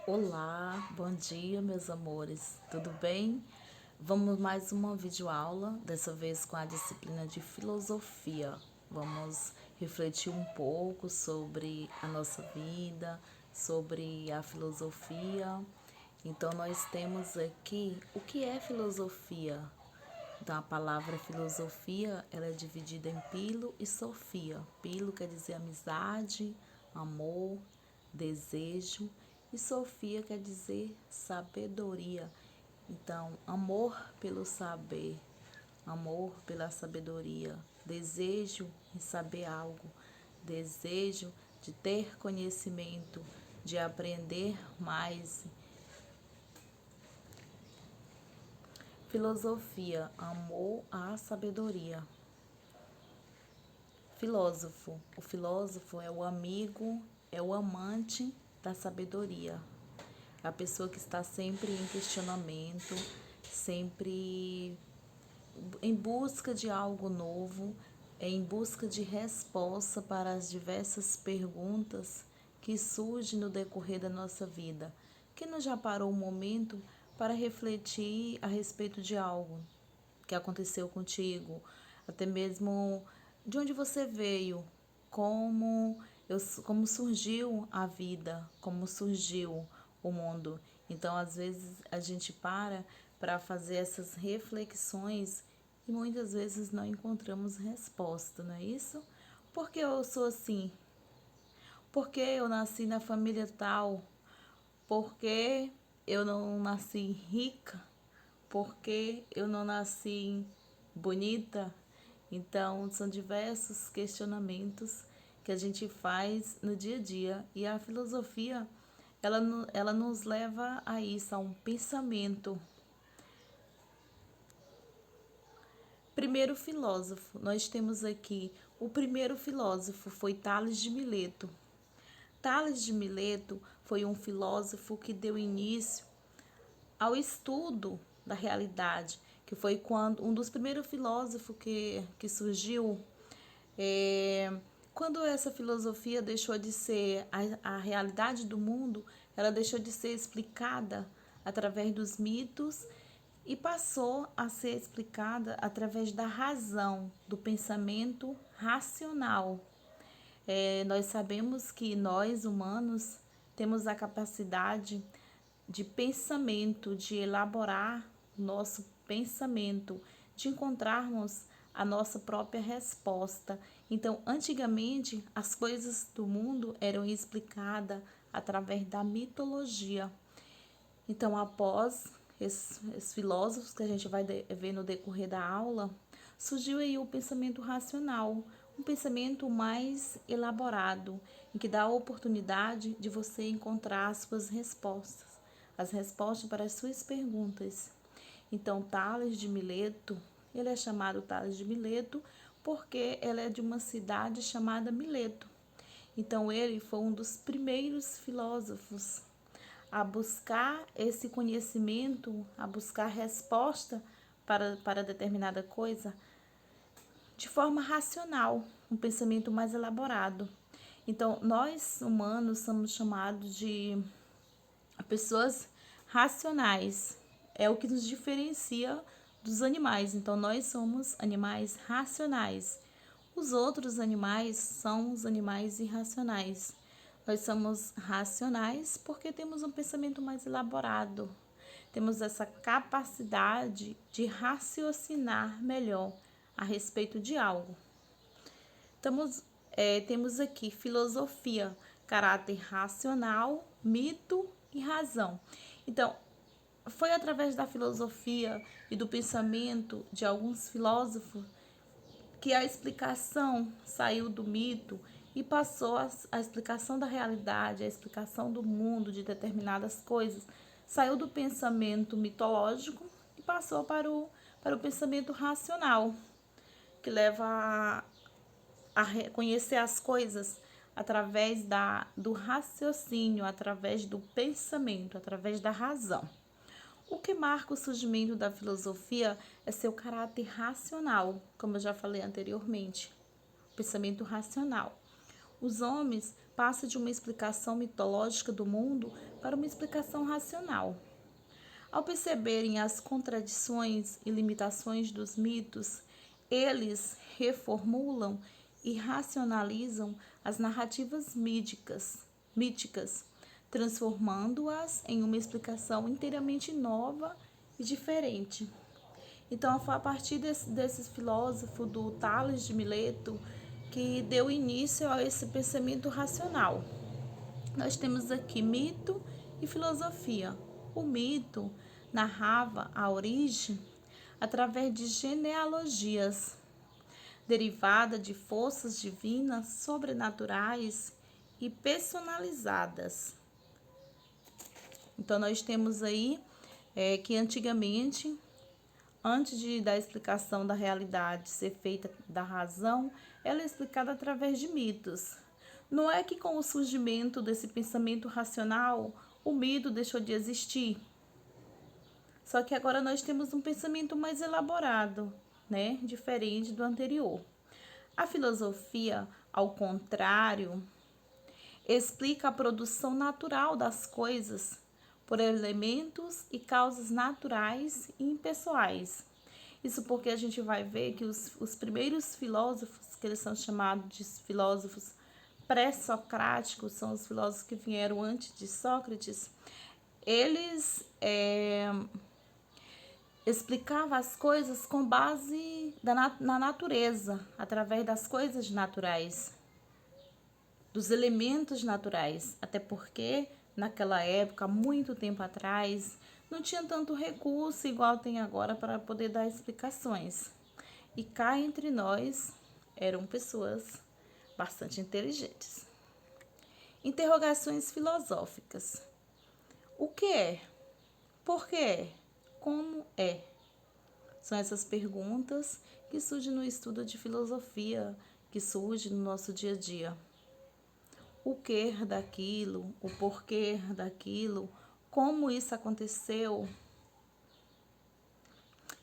Olá, bom dia, meus amores, tudo bem? Vamos mais uma videoaula, dessa vez com a disciplina de filosofia. Vamos refletir um pouco sobre a nossa vida, sobre a filosofia. Então, nós temos aqui o que é filosofia. Então, a palavra filosofia, ela é dividida em pilo e sofia. Pilo quer dizer amizade, amor, desejo, e sofia quer dizer sabedoria. Então, amor pelo saber, amor pela sabedoria, desejo em saber algo, desejo de ter conhecimento, de aprender mais. Filosofia, amor à sabedoria. Filósofo. O filósofo é o amigo, é o amante da sabedoria. A pessoa que está sempre em questionamento, sempre em busca de algo novo, em busca de resposta para as diversas perguntas que surgem no decorrer da nossa vida. Quem não já parou um momento para refletir a respeito de algo que aconteceu contigo, até mesmo de onde você veio, como, como surgiu a vida, como surgiu o mundo. Então, às vezes, a gente para fazer essas reflexões e muitas vezes não encontramos resposta, não é isso? Por que eu sou assim? Por que eu nasci na família tal? Por que eu não nasci rica? Por que eu não nasci bonita? Então, são diversos questionamentos que a gente faz no dia a dia. E a filosofia, ela nos leva a isso, a um pensamento. Primeiro filósofo, nós temos aqui o primeiro filósofo foi Tales de Mileto. Tales de Mileto foi um filósofo que deu início ao estudo da realidade, que foi quando um dos primeiros filósofos que surgiu, é, quando essa filosofia deixou de ser a realidade do mundo, ela deixou de ser explicada através dos mitos e passou a ser explicada através da razão, do pensamento racional. Nós sabemos que nós, humanos, temos a capacidade de pensamento, de elaborar nosso pensamento, de encontrarmos a nossa própria resposta. Então, antigamente, as coisas do mundo eram explicadas através da mitologia. Então, após esses filósofos que a gente vai ver no decorrer da aula, surgiu aí o pensamento racional, um pensamento mais elaborado, em que dá a oportunidade de você encontrar as suas respostas, as respostas para as suas perguntas. Então, Tales de Mileto, ele é chamado Tales de Mileto porque ela é de uma cidade chamada Mileto. Então, ele foi um dos primeiros filósofos a buscar esse conhecimento, a buscar resposta para determinada coisa de forma racional, um pensamento mais elaborado. Então, nós humanos somos chamados de pessoas racionais. É o que nos diferencia dos animais. Então, nós somos animais racionais. Os outros animais são os animais irracionais. Nós somos racionais porque temos um pensamento mais elaborado. Temos essa capacidade de raciocinar melhor a respeito de algo. Temos aqui filosofia, caráter racional, mito e razão. Então, foi através da filosofia e do pensamento de alguns filósofos que a explicação saiu do mito e passou a explicação da realidade, a explicação do mundo, de determinadas coisas, saiu do pensamento mitológico e passou para o pensamento racional, que leva a conhecer as coisas através do raciocínio, através do pensamento, através da razão. O que marca o surgimento da filosofia é seu caráter racional, como eu já falei anteriormente, o pensamento racional. Os homens passa de uma explicação mitológica do mundo para uma explicação racional. Ao perceberem as contradições e limitações dos mitos, eles reformulam e racionalizam as narrativas míticas, transformando-as em uma explicação inteiramente nova e diferente. Então, foi a partir desse filósofo, do Tales de Mileto, que deu início a esse pensamento racional. Nós temos aqui mito e filosofia. O mito narrava a origem através de genealogias, derivada de forças divinas, sobrenaturais e personalizadas. Então, nós temos aí que antigamente, antes da explicação da realidade ser feita da razão, ela é explicada através de mitos. Não é que com o surgimento desse pensamento racional, o mito deixou de existir. Só que agora nós temos um pensamento mais elaborado, né? Diferente do anterior. A filosofia, ao contrário, explica a produção natural das coisas por elementos e causas naturais e impessoais. Isso porque a gente vai ver que os primeiros filósofos, que eles são chamados de filósofos pré-socráticos, são os filósofos que vieram antes de Sócrates, eles explicavam as coisas com base na natureza, através das coisas naturais, dos elementos naturais, até porque naquela época, muito tempo atrás, não tinha tanto recurso igual tem agora para poder dar explicações. E cá entre nós eram pessoas bastante inteligentes. Interrogações filosóficas. O que é? Por que é? Como é? São essas perguntas que surgem no estudo de filosofia, que surgem no nosso dia a dia. O que daquilo, o porquê daquilo, como isso aconteceu.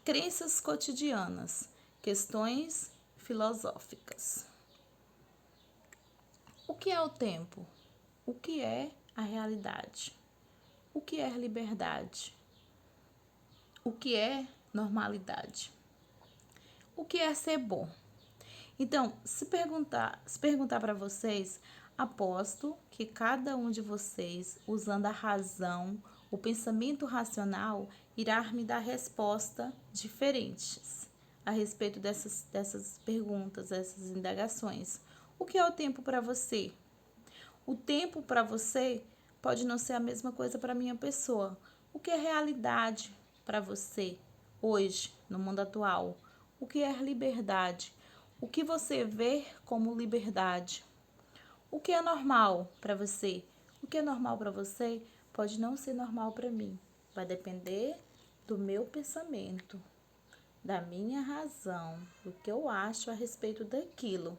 Crenças cotidianas, questões filosóficas. O que é o tempo? O que é a realidade? O que é liberdade? O que é normalidade? O que é ser bom? Então, se perguntar para vocês, aposto que cada um de vocês, usando a razão, o pensamento racional, irá me dar respostas diferentes a respeito dessas perguntas, dessas indagações. O que é o tempo para você? O tempo para você pode não ser a mesma coisa para minha pessoa. O que é realidade para você hoje, no mundo atual? O que é liberdade? O que você vê como liberdade? O que é normal para você? O que é normal para você pode não ser normal para mim. Vai depender do meu pensamento, da minha razão, do que eu acho a respeito daquilo.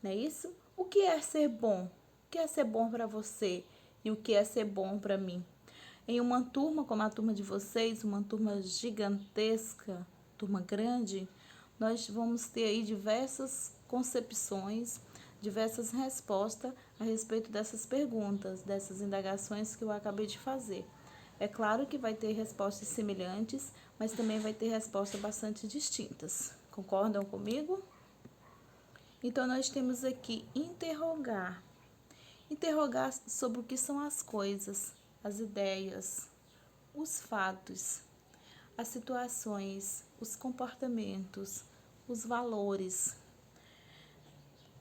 Não é isso? O que é ser bom? O que é ser bom para você e o que é ser bom para mim? Em uma turma como a turma de vocês, uma turma gigantesca, turma grande, nós vamos ter aí diversas concepções, diversas respostas a respeito dessas perguntas, dessas indagações que eu acabei de fazer. É claro que vai ter respostas semelhantes, mas também vai ter respostas bastante distintas. Concordam comigo? Então, nós temos aqui interrogar. Interrogar sobre o que são as coisas, as ideias, os fatos, as situações, os comportamentos, os valores.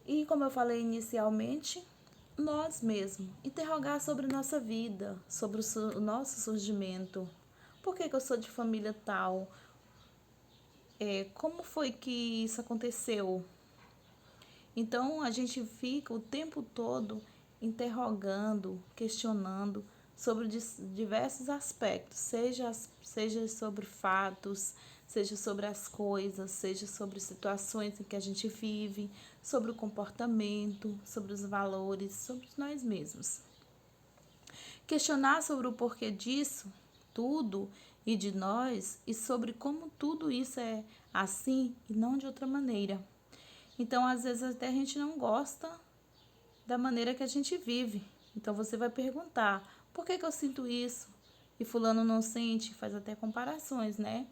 E como eu falei inicialmente, nós mesmos, interrogar sobre nossa vida, sobre o nosso surgimento. Por que eu sou de família tal? Como foi que isso aconteceu? Então, a gente fica o tempo todo interrogando, questionando sobre diversos aspectos, seja sobre fatos, seja sobre as coisas, seja sobre situações em que a gente vive, sobre o comportamento, sobre os valores, sobre nós mesmos. Questionar sobre o porquê disso, tudo e de nós, e sobre como tudo isso é assim e não de outra maneira. Então, às vezes, até a gente não gosta da maneira que a gente vive. Então você vai perguntar: por que que eu sinto isso? E fulano não sente, faz até comparações, né?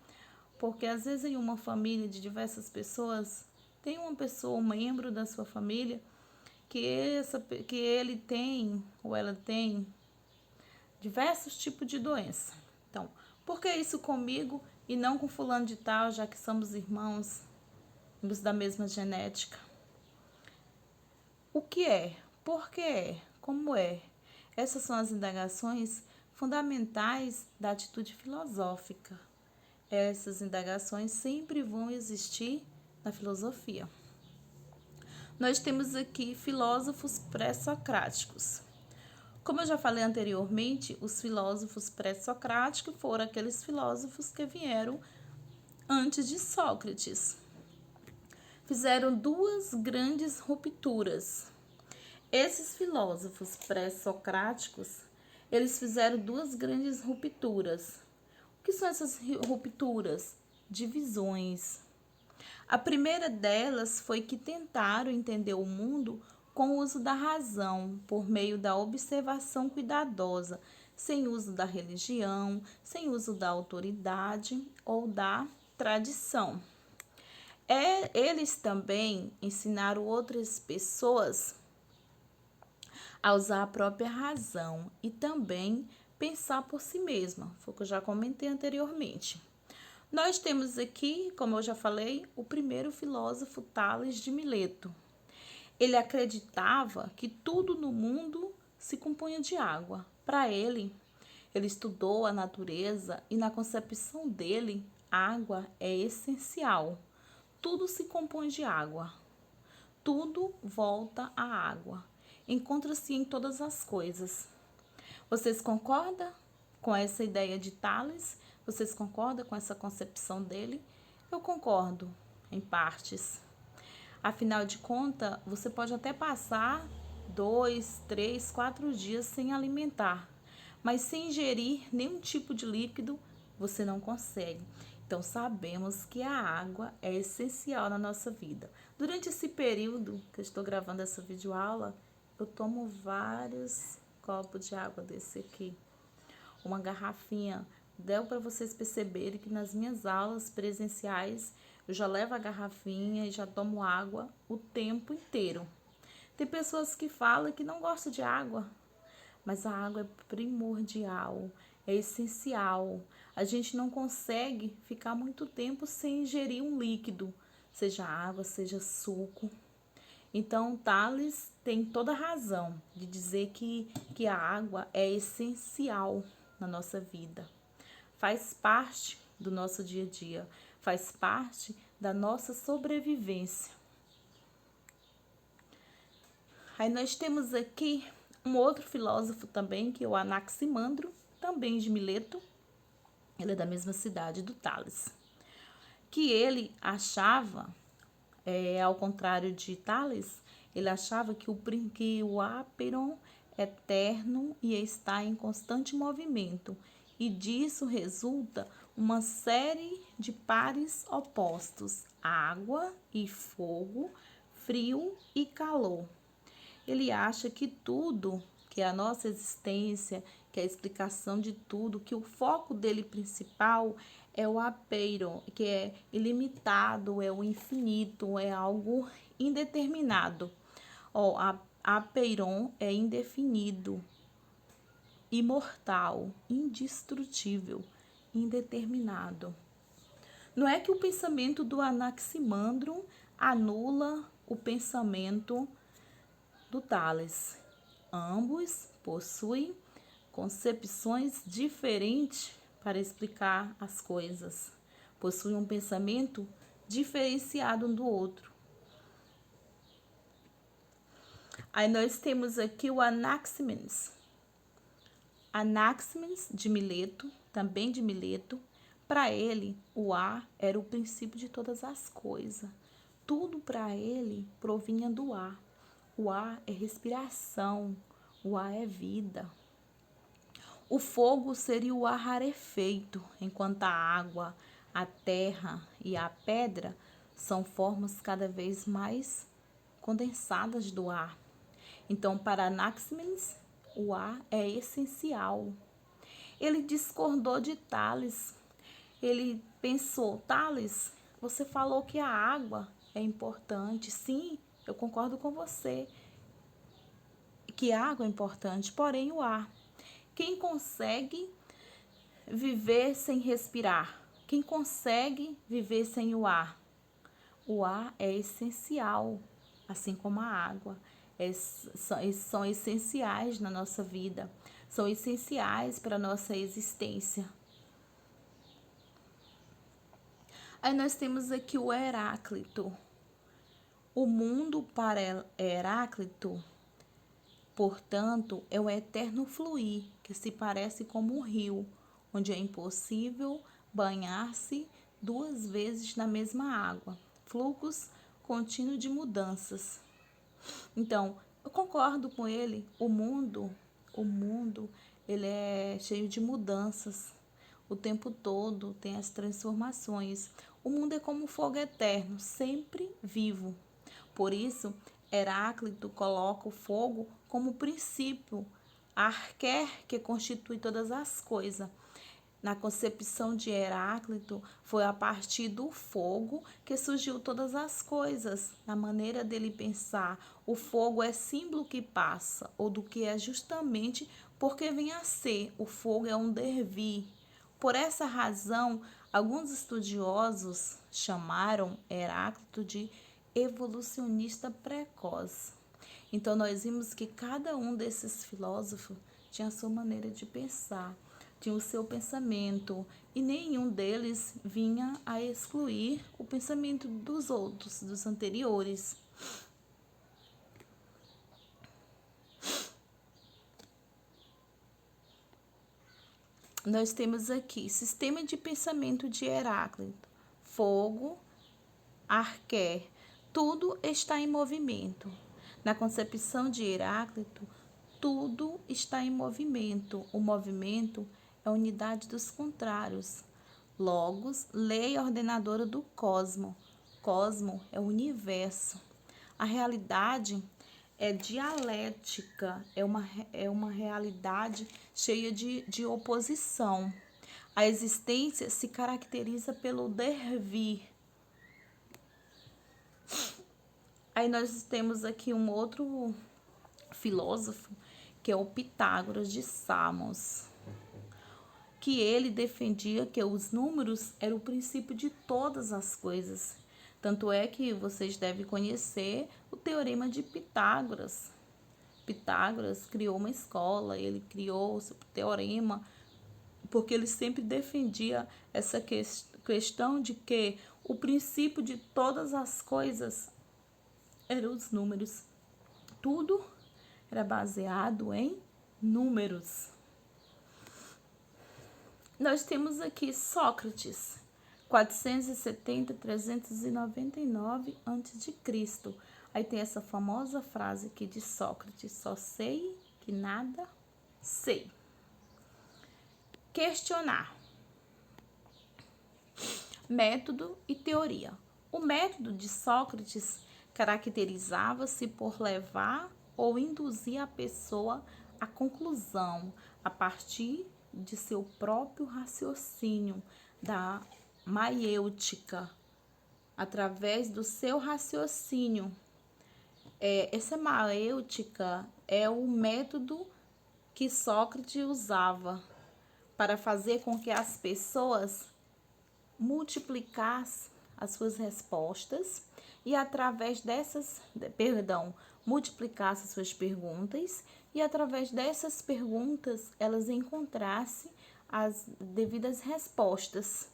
Porque às vezes em uma família de diversas pessoas, tem uma pessoa, um membro da sua família, que ele tem ou ela tem diversos tipos de doença. Então, por que isso comigo e não com fulano de tal, já que somos irmãos, somos da mesma genética? O que é? Por que é? Como é? Essas são as indagações fundamentais da atitude filosófica. Essas indagações sempre vão existir na filosofia. Nós temos aqui filósofos pré-socráticos. Como eu já falei anteriormente, os filósofos pré-socráticos foram aqueles filósofos que vieram antes de Sócrates. Fizeram duas grandes rupturas. Esses filósofos pré-socráticos, eles fizeram duas grandes rupturas. O que são essas rupturas? Divisões. A primeira delas foi que tentaram entender o mundo com o uso da razão, por meio da observação cuidadosa, sem uso da religião, sem uso da autoridade ou da tradição. Eles também ensinaram outras pessoas a usar a própria razão e também pensar por si mesma, foi o que eu já comentei anteriormente. Nós temos aqui, como eu já falei, o primeiro filósofo, Tales de Mileto. Ele acreditava que tudo no mundo se compunha de água. Para ele estudou a natureza e na concepção dele, água é essencial. Tudo se compõe de água. Tudo volta à água. Encontra-se em todas as coisas. Vocês concordam com essa ideia de Tales? Vocês concordam com essa concepção dele? Eu concordo, em partes. Afinal de contas, você pode até passar 2, 3, 4 dias sem alimentar, mas sem ingerir nenhum tipo de líquido, você não consegue. Então, sabemos que a água é essencial na nossa vida. Durante esse período que eu estou gravando essa videoaula, eu tomo vários copos de água desse aqui. Uma garrafinha. Deu para vocês perceberem que nas minhas aulas presenciais eu já levo a garrafinha e já tomo água o tempo inteiro. Tem pessoas que falam que não gostam de água, mas a água é primordial, é essencial. A gente não consegue ficar muito tempo sem ingerir um líquido, seja água, seja suco. Então, Tales tem toda a razão de dizer que a água é essencial na nossa vida. Faz parte do nosso dia a dia, faz parte da nossa sobrevivência. Aí nós temos aqui um outro filósofo também, que é o Anaximandro, também de Mileto. Ele é da mesma cidade do Tales. Que ele achava, ao contrário de Tales, ele achava que o áperon é eterno e está em constante movimento, e disso resulta uma série de pares opostos: água e fogo, frio e calor. Ele acha que tudo, que é a nossa existência, que é a explicação de tudo, que o foco dele principal é o apeiron, que é ilimitado, é o infinito, é algo indeterminado. Apeiron é indefinido, imortal, indestrutível, indeterminado. Não é que o pensamento do Anaximandro anula o pensamento do Tales. Ambos possuem concepções diferentes para explicar as coisas. Possuem um pensamento diferenciado um do outro. Aí nós temos aqui o Anaximenes. Anaximenes de Mileto, também de Mileto. Para ele, o ar era o princípio de todas as coisas. Tudo para ele provinha do ar. O ar é respiração, o ar é vida. O fogo seria o ar rarefeito, enquanto a água, a terra e a pedra são formas cada vez mais condensadas do ar. Então, para Anaximenes, o ar é essencial. Ele discordou de Tales. Ele pensou: Tales, você falou que a água é importante. Sim, eu concordo com você que a água é importante, porém o ar. Quem consegue viver sem respirar? Quem consegue viver sem o ar? O ar é essencial, assim como a água. São essenciais na nossa vida, são essenciais para a nossa existência. Aí nós temos aqui o Heráclito. O mundo para Heráclito, portanto, é o eterno fluir, que se parece como um rio, onde é impossível banhar-se duas vezes na mesma água. Fluxos contínuo de mudanças. Então, eu concordo com ele. O mundo, ele é cheio de mudanças. O tempo todo tem as transformações. O mundo é como um fogo eterno, sempre vivo. Por isso, Heráclito coloca o fogo como princípio, arqué que constitui todas as coisas. Na concepção de Heráclito, foi a partir do fogo que surgiu todas as coisas. Na maneira dele pensar, o fogo é símbolo que passa, ou do que é justamente porque vem a ser. O fogo é um devir. Por essa razão, alguns estudiosos chamaram Heráclito de evolucionista precoce. Então, nós vimos que cada um desses filósofos tinha a sua maneira de pensar, tinha o seu pensamento, e nenhum deles vinha a excluir o pensamento dos outros, dos anteriores. Nós temos aqui sistema de pensamento de Heráclito, fogo, arqué, tudo está em movimento. Na concepção de Heráclito, tudo está em movimento. O movimento é a unidade dos contrários. Logos, lei ordenadora do cosmo. Cosmo é o universo. A realidade é dialética, é uma realidade cheia de oposição. A existência se caracteriza pelo devir. Aí nós temos aqui um outro filósofo, que é o Pitágoras de Samos, que ele defendia que os números eram o princípio de todas as coisas. Tanto é que vocês devem conhecer o Teorema de Pitágoras. Pitágoras criou uma escola, ele criou o seu teorema, porque ele sempre defendia essa questão de que o princípio de todas as coisas eram os números. Tudo era baseado em números. Nós temos aqui Sócrates, 470-399 a.C. Aí tem essa famosa frase aqui de Sócrates: só sei que nada sei. Questionar. Método e teoria. O método de Sócrates caracterizava-se por levar ou induzir a pessoa à conclusão a partir de seu próprio raciocínio, da maiêutica, através do seu raciocínio. Essa maiêutica é o método que Sócrates usava para fazer com que as pessoas multiplicassem as suas respostas e através multiplicassem as suas perguntas e através dessas perguntas elas encontrassem as devidas respostas.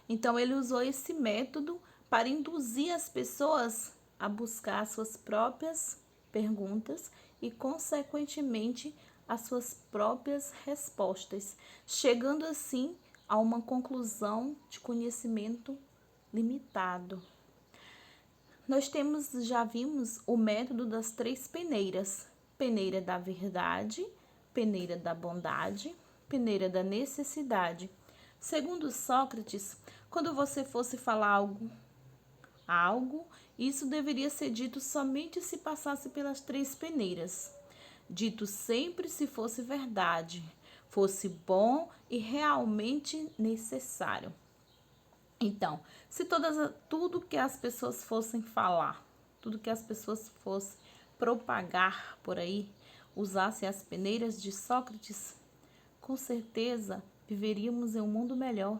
Então ele usou esse método para induzir as pessoas a buscar suas próprias perguntas e, consequentemente, as suas próprias respostas, chegando assim a uma conclusão de conhecimento limitado. Nós já vimos o método das três peneiras: peneira da verdade, peneira da bondade, peneira da necessidade. Segundo Sócrates, quando você fosse falar algo, isso deveria ser dito somente se passasse pelas 3 peneiras. Dito sempre se fosse verdade, fosse bom e realmente necessário. Então, se tudo que as pessoas fossem falar, tudo que as pessoas fossem propagar por aí, usassem as peneiras de Sócrates, com certeza viveríamos em um mundo melhor,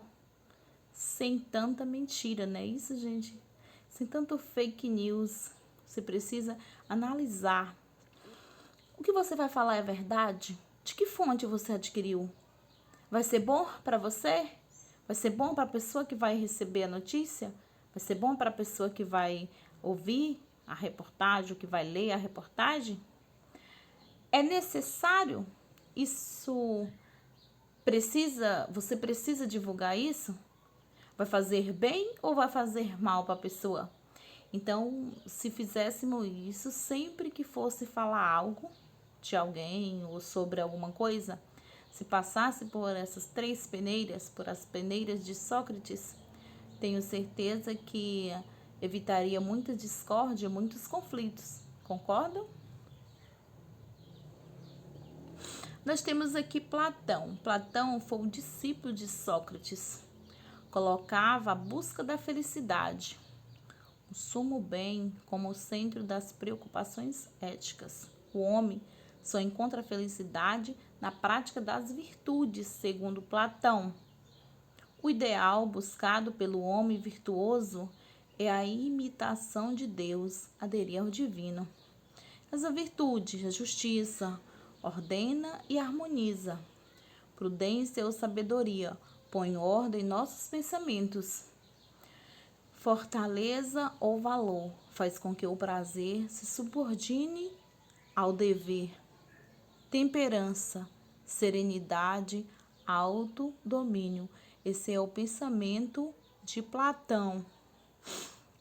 sem tanta mentira, não é isso, gente? Sem tanto fake news. Você precisa analisar. O que você vai falar é verdade? De que fonte você adquiriu? Vai ser bom para você? Vai ser bom para a pessoa que vai receber a notícia? Vai ser bom para a pessoa que vai ouvir a reportagem, ou que vai ler a reportagem? É necessário? Isso você precisa divulgar isso? Vai fazer bem ou vai fazer mal para a pessoa? Então, se fizéssemos isso sempre que fosse falar algo de alguém ou sobre alguma coisa, se passasse por essas 3 peneiras, por as peneiras de Sócrates, tenho certeza que evitaria muita discórdia, muitos conflitos. Concordam? Nós temos aqui Platão. Platão foi um discípulo de Sócrates. Colocava a busca da felicidade, o sumo bem, como o centro das preocupações éticas. O homem só encontra a felicidade na prática das virtudes, segundo Platão. O ideal buscado pelo homem virtuoso é a imitação de Deus, aderir ao divino. Essa virtude, a justiça, ordena e harmoniza. Prudência ou sabedoria põe ordem em nossos pensamentos. Fortaleza ou valor faz com que o prazer se subordine ao dever. Temperança, serenidade, autodomínio. Esse é o pensamento de Platão.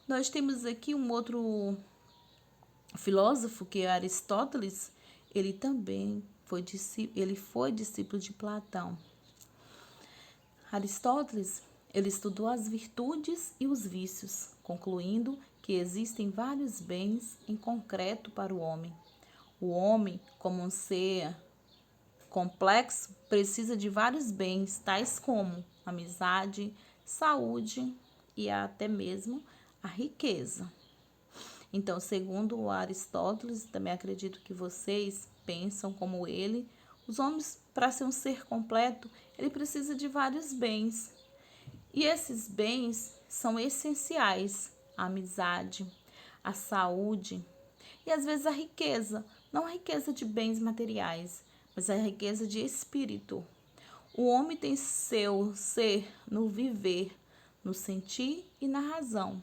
Nós temos aqui um outro filósofo, que é Aristóteles. Ele também foi discípulo de Platão. Aristóteles, ele estudou as virtudes e os vícios, concluindo que existem vários bens em concreto para o homem. O homem, como um ser complexo, precisa de vários bens, tais como amizade, saúde e até mesmo a riqueza. Então, segundo o Aristóteles, também acredito que vocês pensam como ele, os homens, para ser um ser completo, ele precisa de vários bens. E esses bens são essenciais: a amizade, a saúde e às vezes a riqueza, não a riqueza de bens materiais, mas a riqueza de espírito. O homem tem seu ser no viver, no sentir e na razão.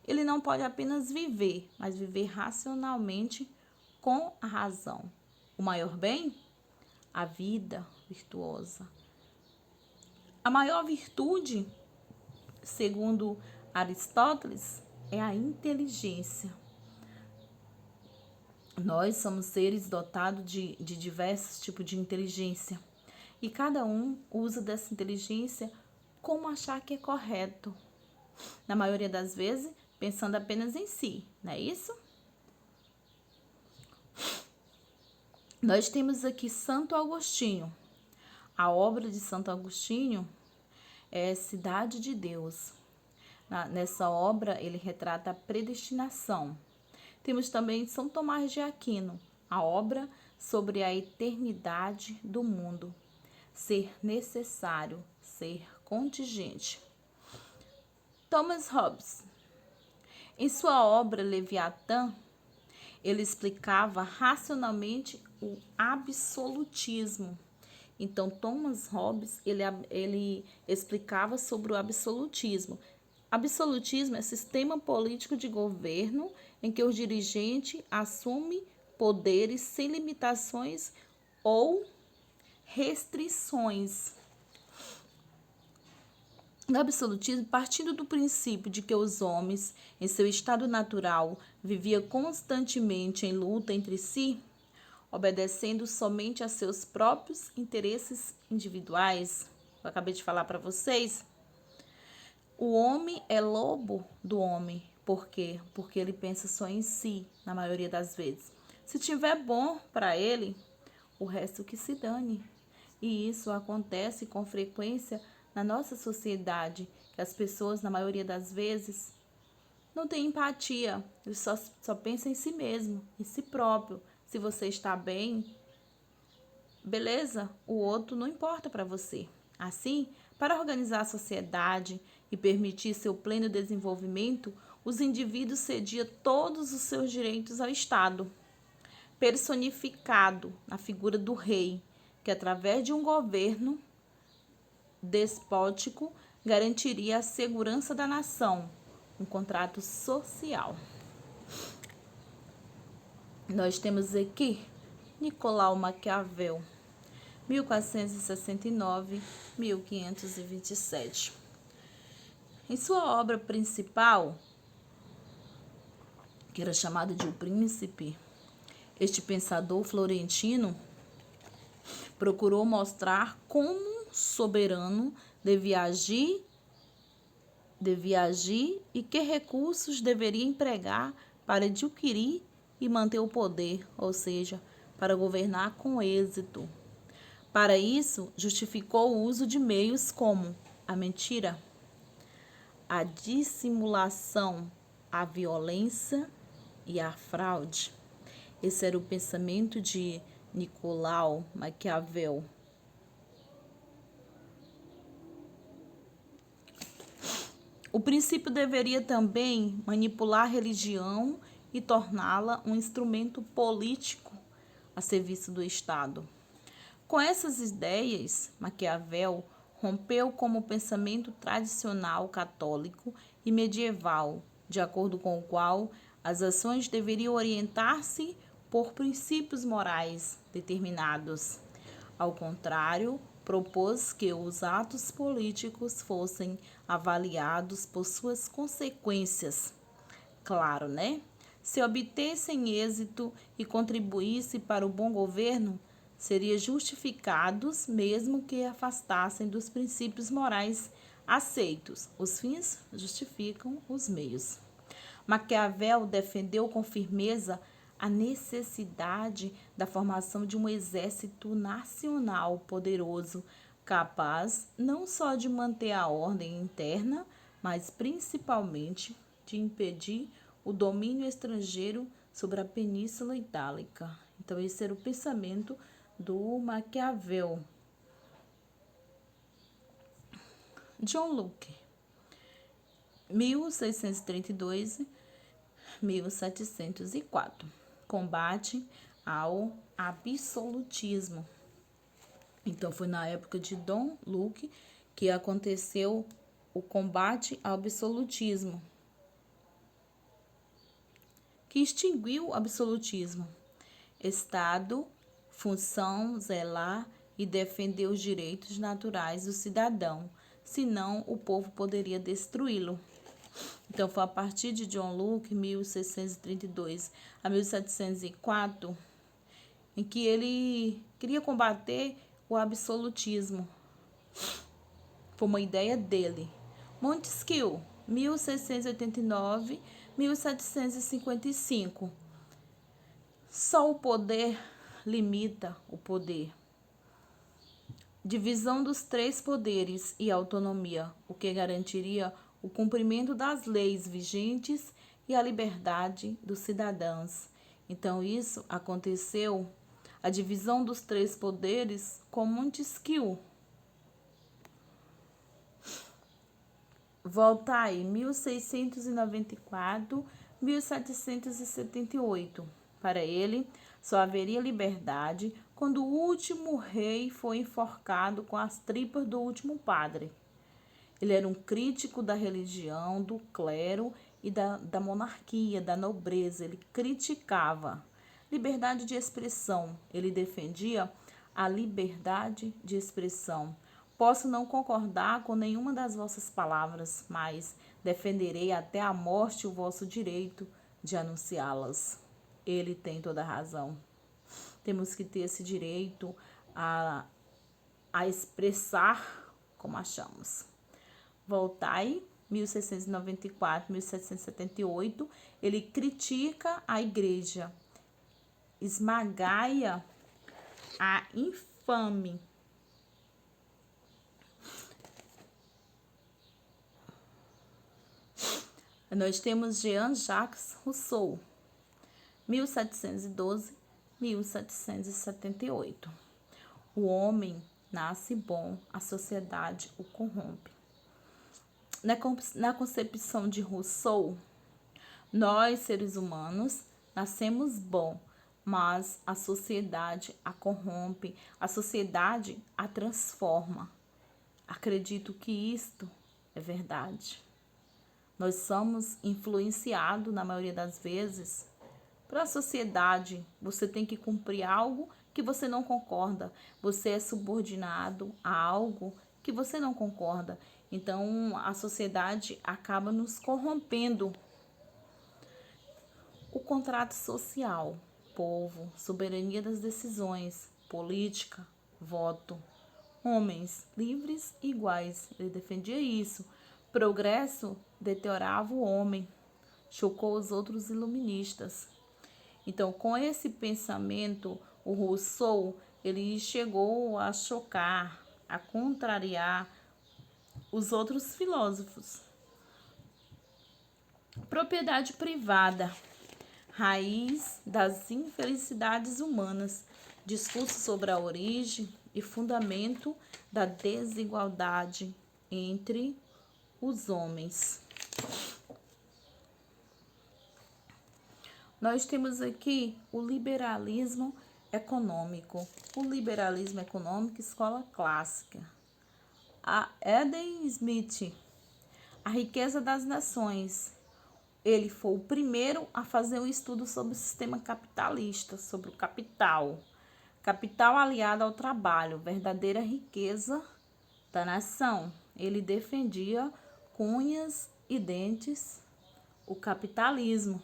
Ele não pode apenas viver, mas viver racionalmente com a razão. O maior bem? A vida virtuosa. A maior virtude, segundo Aristóteles, é a inteligência. Nós somos seres dotados de diversos tipos de inteligência. E cada um usa dessa inteligência como achar que é correto. Na maioria das vezes, pensando apenas em si, não é isso? Nós temos aqui Santo Agostinho. A obra de Santo Agostinho é Cidade de Deus. Nessa obra, ele retrata a predestinação. Temos também São Tomás de Aquino, a obra sobre a eternidade do mundo. Ser necessário, ser contingente. Thomas Hobbes. Em sua obra Leviatã, ele explicava racionalmente o absolutismo. Então, Thomas Hobbes, ele explicava sobre o absolutismo. Absolutismo é sistema político de governo em que o dirigente assume poderes sem limitações ou restrições. No absolutismo, partindo do princípio de que os homens, em seu estado natural, viviam constantemente em luta entre si, obedecendo somente a seus próprios interesses individuais. Eu acabei de falar para vocês. O homem é lobo do homem, Por quê? Porque ele pensa só em si, na maioria das vezes. Se tiver bom para ele, o resto que se dane. E isso acontece com frequência na nossa sociedade, que as pessoas, na maioria das vezes, não têm empatia. Eles só pensam em si mesmo, em si próprio. Se você está bem, beleza, o outro não importa para você. Assim, para organizar a sociedade e permitir seu pleno desenvolvimento, os indivíduos cediam todos os seus direitos ao Estado, personificado na figura do rei, que através de um governo despótico garantiria a segurança da nação, um contrato social. Nós temos aqui Nicolau Maquiavel, 1469-1527. Em sua obra principal, que era chamada de O Príncipe, este pensador florentino procurou mostrar como um soberano devia agir e que recursos deveria empregar para adquirir e manter o poder, ou seja, para governar com êxito. Para isso, justificou o uso de meios como a mentira, a dissimulação, a violência e a fraude. Esse era o pensamento de Nicolau Maquiavel. O princípio deveria também manipular a religião e torná-la um instrumento político a serviço do Estado. Com essas ideias, Maquiavel rompeu com o pensamento tradicional católico e medieval, de acordo com o qual as ações deveriam orientar-se por princípios morais determinados. Ao contrário, propôs que os atos políticos fossem avaliados por suas consequências. Claro, né? Se obtessem êxito e contribuísse para o bom governo, seriam justificados mesmo que afastassem dos princípios morais aceitos. Os fins justificam os meios. Maquiavel defendeu com firmeza a necessidade da formação de um exército nacional poderoso, capaz não só de manter a ordem interna, mas principalmente de impedir o domínio estrangeiro sobre a Península Itálica. Então, esse era o pensamento do Maquiavel. John Locke, 1632-1704. Combate ao absolutismo. Então, foi na época de John Locke que aconteceu o combate ao absolutismo, que extinguiu o absolutismo. Estado, função, zelar e defender os direitos naturais do cidadão, senão o povo poderia destruí-lo. Então, foi a partir de John Locke, 1632 a 1704, em que ele queria combater o absolutismo. Foi uma ideia dele. Montesquieu, 1689-1755. Só o poder limita o poder. Divisão dos três poderes e autonomia, o que garantiria o cumprimento das leis vigentes e a liberdade dos cidadãos. Então, isso aconteceu, a divisão dos três poderes, com Montesquieu. Voltaire, 1694-1778. Para ele, só haveria liberdade quando o último rei foi enforcado com as tripas do último padre. Ele era um crítico da religião, do clero e da monarquia, da nobreza. Ele criticava liberdade de expressão. Ele defendia a liberdade de expressão. Posso não concordar com nenhuma das vossas palavras, mas defenderei até a morte o vosso direito de anunciá-las. Ele tem toda a razão. Temos que ter esse direito a expressar como achamos. Voltaire, 1694, 1778, ele critica a igreja. Esmagai-a a infame. Nós temos Jean-Jacques Rousseau, 1712, 1778. O homem nasce bom, a sociedade o corrompe. Na concepção de Rousseau, nós, seres humanos, nascemos bom, mas a sociedade a corrompe, a sociedade a transforma. Acredito que isto é verdade. Nós somos influenciados, na maioria das vezes, para a sociedade. Você tem que cumprir algo que você não concorda. Você é subordinado a algo que você não concorda. Então, a sociedade acaba nos corrompendo. O contrato social, povo, soberania das decisões, política, voto. Homens livres e iguais. Ele defendia isso. Progresso deteriorava o homem. Chocou os outros iluministas. Então, com esse pensamento, o Rousseau, ele chegou a chocar, a contrariar os outros filósofos. Propriedade privada, raiz das infelicidades humanas. Discurso sobre a origem e fundamento da desigualdade entre os homens. Nós temos aqui o liberalismo econômico. O liberalismo econômico, escola clássica. A Adam Smith, A Riqueza das Nações. Ele foi o primeiro a fazer um estudo sobre o sistema capitalista, sobre o capital. Capital aliado ao trabalho, verdadeira riqueza da nação. Ele defendia com unhas e dentes o capitalismo.